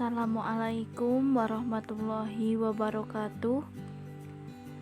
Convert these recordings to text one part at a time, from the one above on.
Assalamualaikum warahmatullahi wabarakatuh.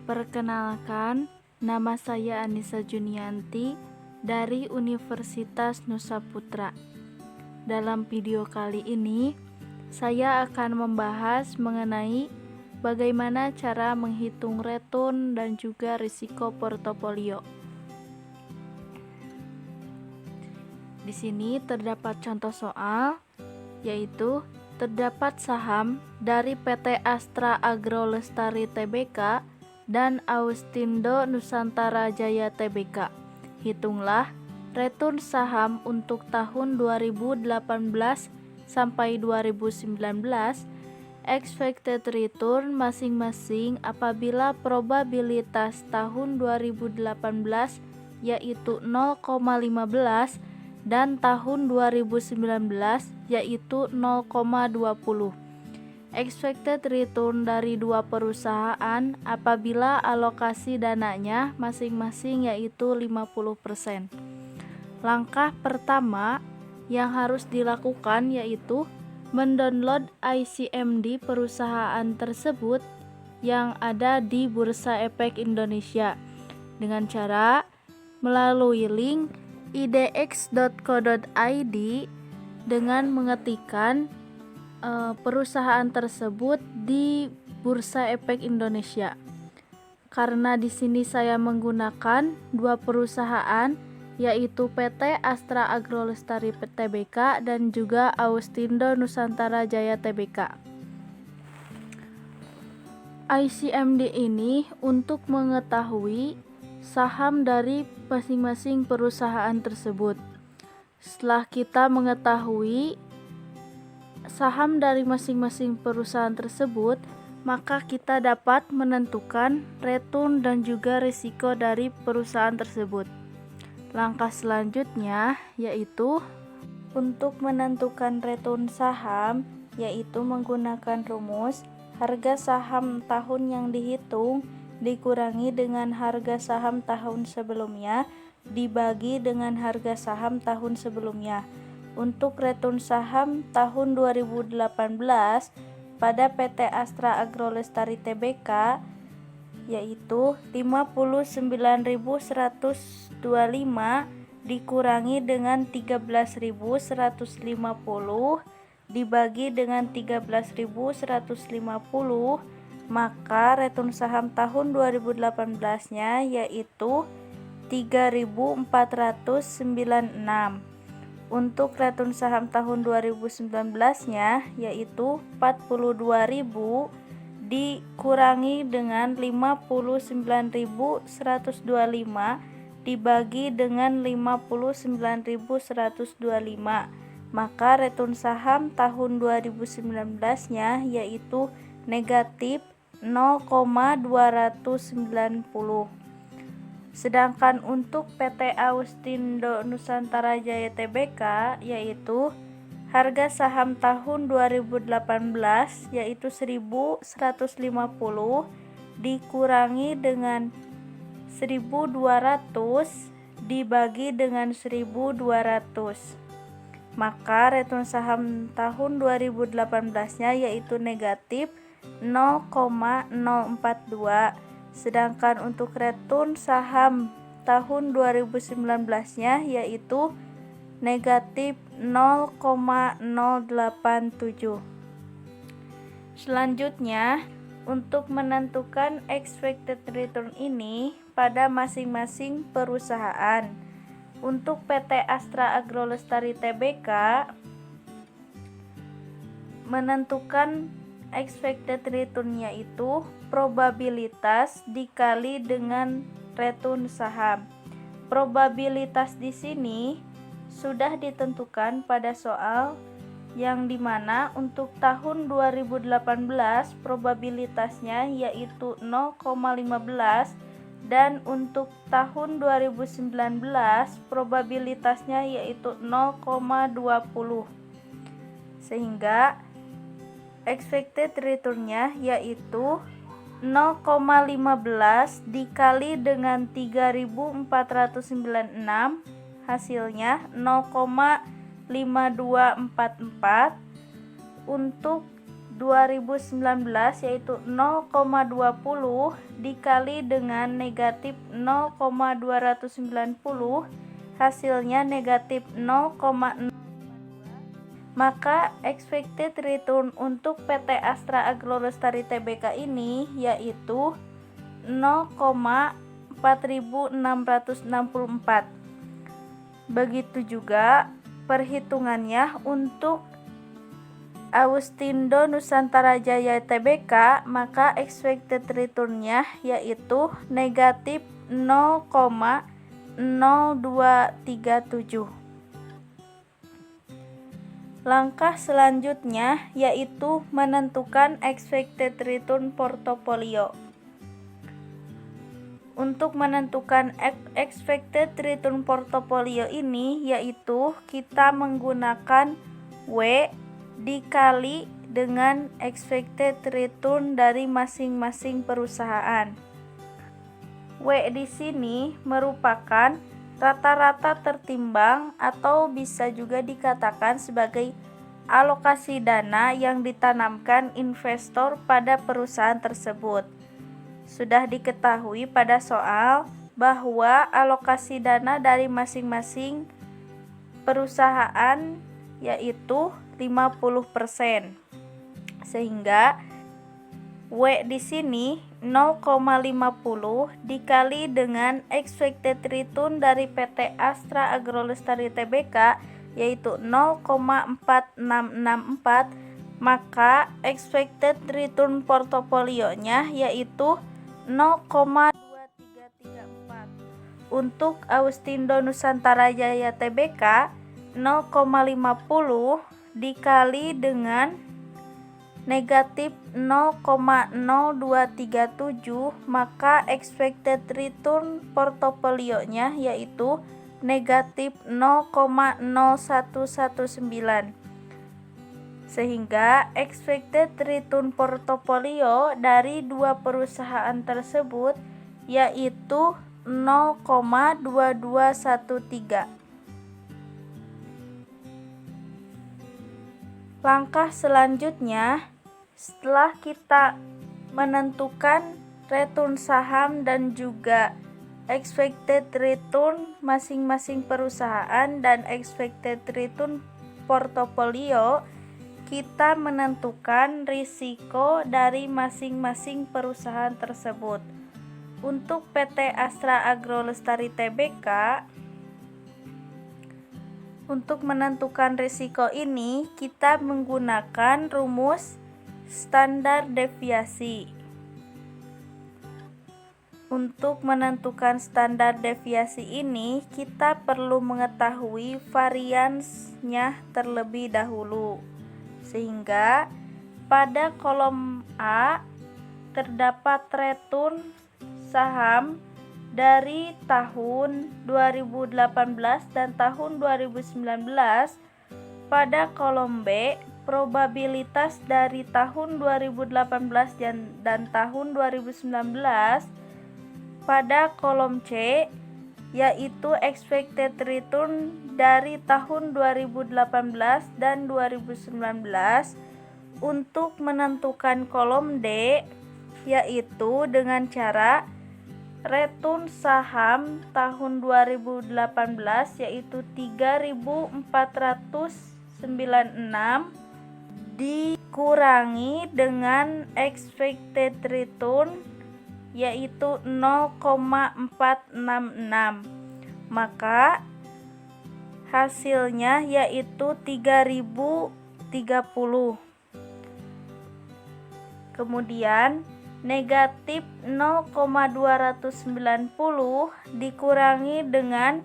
Perkenalkan, nama saya Anissa Junianti dari Universitas Nusa Putra. Dalam video kali ini, saya akan membahas mengenai bagaimana cara menghitung return dan juga risiko portofolio. Di sini terdapat contoh soal, yaitu terdapat saham dari PT Astra Agro Lestari Tbk dan Austindo Nusantara Jaya Tbk. Hitunglah return saham untuk tahun 2018 sampai 2019, expected return masing-masing apabila probabilitas tahun 2018 yaitu 0,15 dan tahun 2019 yaitu 0,20. Expected return dari dua perusahaan apabila alokasi dananya masing-masing yaitu 50%. Langkah pertama yang harus dilakukan yaitu mendownload ICMD perusahaan tersebut yang ada di Bursa Efek Indonesia dengan cara melalui link idx.co.id dengan mengetikkan perusahaan tersebut di Bursa Efek Indonesia. Karena di sini saya menggunakan dua perusahaan yaitu PT Astra Agro Lestari Tbk dan juga Austindo Nusantara Jaya Tbk. ICMD ini untuk mengetahui saham dari masing-masing perusahaan tersebut. Setelah kita mengetahui saham dari masing-masing perusahaan tersebut, maka kita dapat menentukan return dan juga risiko dari perusahaan tersebut. Langkah selanjutnya yaitu untuk menentukan return saham, yaitu menggunakan rumus harga saham tahun yang dihitung dikurangi dengan harga saham tahun sebelumnya dibagi dengan harga saham tahun sebelumnya. Untuk return saham tahun 2018 pada PT Astra Agro Lestari Tbk yaitu 59.125 dikurangi dengan 13.150 dibagi dengan 13.150, maka return saham tahun 2018-nya yaitu 3.496. Untuk return saham tahun 2019-nya yaitu 42.000 dikurangi dengan 59.125 dibagi dengan 59.125, maka return saham tahun 2019-nya yaitu negatif 0,290. Sedangkan untuk PT Austindo Nusantara Jaya Tbk yaitu harga saham tahun 2018 yaitu 1.150 dikurangi dengan 1.200 dibagi dengan 1.200, maka return saham tahun 2018-nya yaitu negatif 0,042. Sedangkan untuk return saham tahun 2019-nya yaitu negatif 0,087. Selanjutnya, untuk menentukan expected return ini pada masing-masing perusahaan. Untuk PT Astra Agro Lestari Tbk menentukan expected return-nya itu probabilitas dikali dengan return saham. Probabilitas di sini sudah ditentukan pada soal yang dimana untuk tahun 2018 probabilitasnya yaitu 0,15 dan untuk tahun 2019 probabilitasnya yaitu 0,20, sehingga expected return-nya yaitu 0,15 dikali dengan 3.496, hasilnya 0,5244. Untuk 2019 yaitu 0,20 dikali dengan negatif 0,290, hasilnya negatif 0,0. Maka expected return untuk PT Astra Agrolestari Tbk ini yaitu 0,4664. Begitu juga perhitungannya untuk Austindo Nusantara Jaya Tbk, maka expected return-nya yaitu negatif 0,0237. Langkah selanjutnya yaitu menentukan expected return portofolio. Untuk menentukan expected return portofolio ini yaitu kita menggunakan W dikali dengan expected return dari masing-masing perusahaan. W di sini merupakan rata-rata tertimbang atau bisa juga dikatakan sebagai alokasi dana yang ditanamkan investor pada perusahaan tersebut. Sudah diketahui pada soal bahwa alokasi dana dari masing-masing perusahaan yaitu 50%. Sehingga W di sini 0,50 dikali dengan expected return dari PT Astra Agrolestari Tbk yaitu 0,4664, maka expected return portofolionya yaitu 0,2334. Untuk Austindo Nusantara Jaya Tbk 0,50 dikali dengan negatif 0,0237, maka expected return portofolionya yaitu negatif 0,0119. Sehingga expected return portofolio dari dua perusahaan tersebut yaitu 0,2213. Langkah selanjutnya, setelah kita menentukan return saham dan juga expected return masing-masing perusahaan dan expected return portofolio, kita menentukan risiko dari masing-masing perusahaan tersebut. Untuk PT Astra Agrolestari Tbk, untuk menentukan risiko ini kita menggunakan rumus standar deviasi. Untuk menentukan standar deviasi ini kita perlu mengetahui variansnya terlebih dahulu. Sehingga pada kolom A terdapat return saham dari tahun 2018 dan tahun 2019. Pada kolom B, probabilitas dari tahun 2018 dan tahun 2019. Pada kolom C, yaitu expected return dari tahun 2018 dan 2019. Untuk menentukan kolom D, yaitu dengan cara return saham tahun 2018 yaitu 3.496 dikurangi dengan expected return yaitu 0,466, maka hasilnya yaitu 3.030. Kemudian negatif 0,290 dikurangi dengan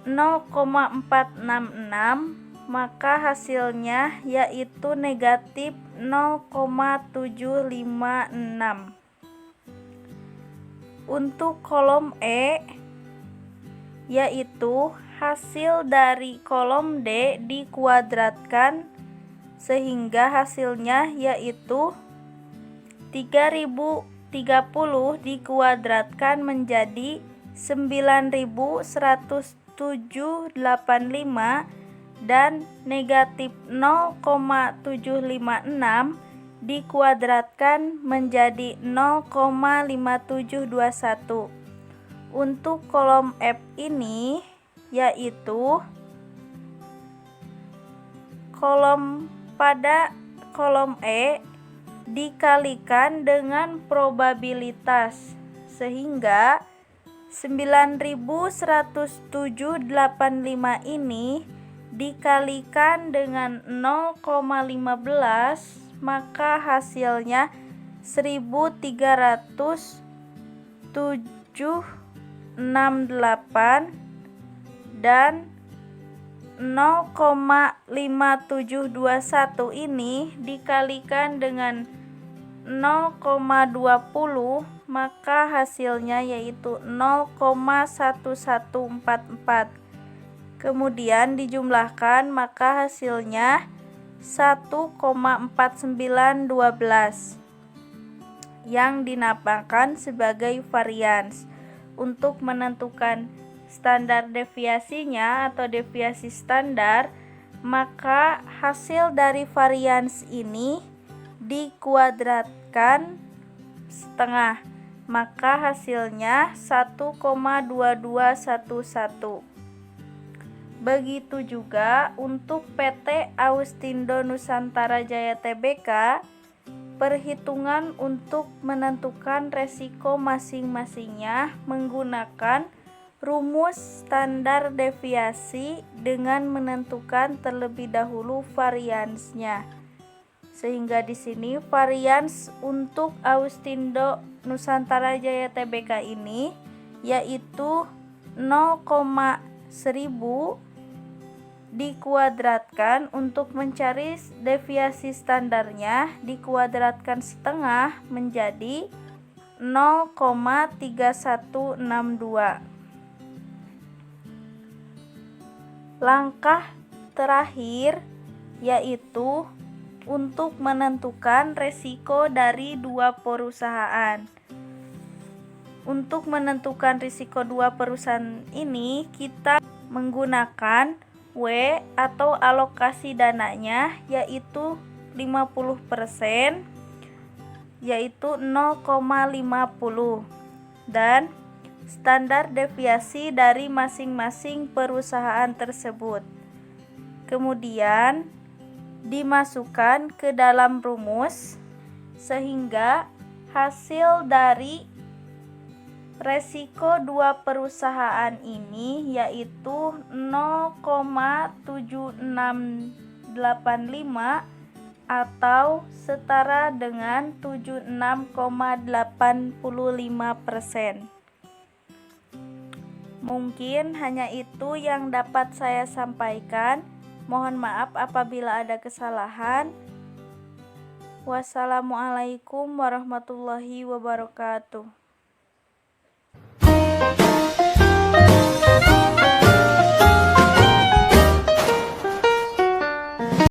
0,466, maka hasilnya yaitu negatif 0,756. Untuk kolom E, yaitu hasil dari kolom D dikuadratkan sehingga hasilnya yaitu 3030 dikuadratkan menjadi 9107,85 dan negatif 0,756 dikuadratkan menjadi 0,5721. Untuk kolom F ini yaitu pada kolom E dikalikan dengan probabilitas, sehingga 9107,85 ini dikalikan dengan 0,15, maka hasilnya 1307,68 dan 0,5721 ini dikalikan dengan 0,20, maka hasilnya yaitu 0,1144. Kemudian dijumlahkan, maka hasilnya 1,4912 yang dinamakan sebagai varians. Untuk menentukan standar deviasinya atau deviasi standar, maka hasil dari varians ini dikuadratkan setengah, maka hasilnya 1,2211. Begitu juga untuk PT Austindo Nusantara Jaya Tbk, perhitungan untuk menentukan resiko masing-masingnya menggunakan rumus standar deviasi dengan menentukan terlebih dahulu variansnya. Sehingga di sini varians untuk Austindo Nusantara Jaya Tbk ini yaitu 0,1000 dikuadratkan, untuk mencari deviasi standarnya dikuadratkan setengah menjadi 0,3162. Langkah terakhir yaitu untuk menentukan resiko dari dua perusahaan. Untuk menentukan risiko dua perusahaan ini, kita menggunakan W atau alokasi dananya yaitu 50%, yaitu 0,50, dan standar deviasi dari masing-masing perusahaan tersebut. Kemudian dimasukkan ke dalam rumus, sehingga hasil dari resiko dua perusahaan ini yaitu 0,7685 atau setara dengan 76,85%. Mungkin hanya itu yang dapat saya sampaikan. Mohon maaf apabila ada kesalahan. Wassalamualaikum warahmatullahi wabarakatuh.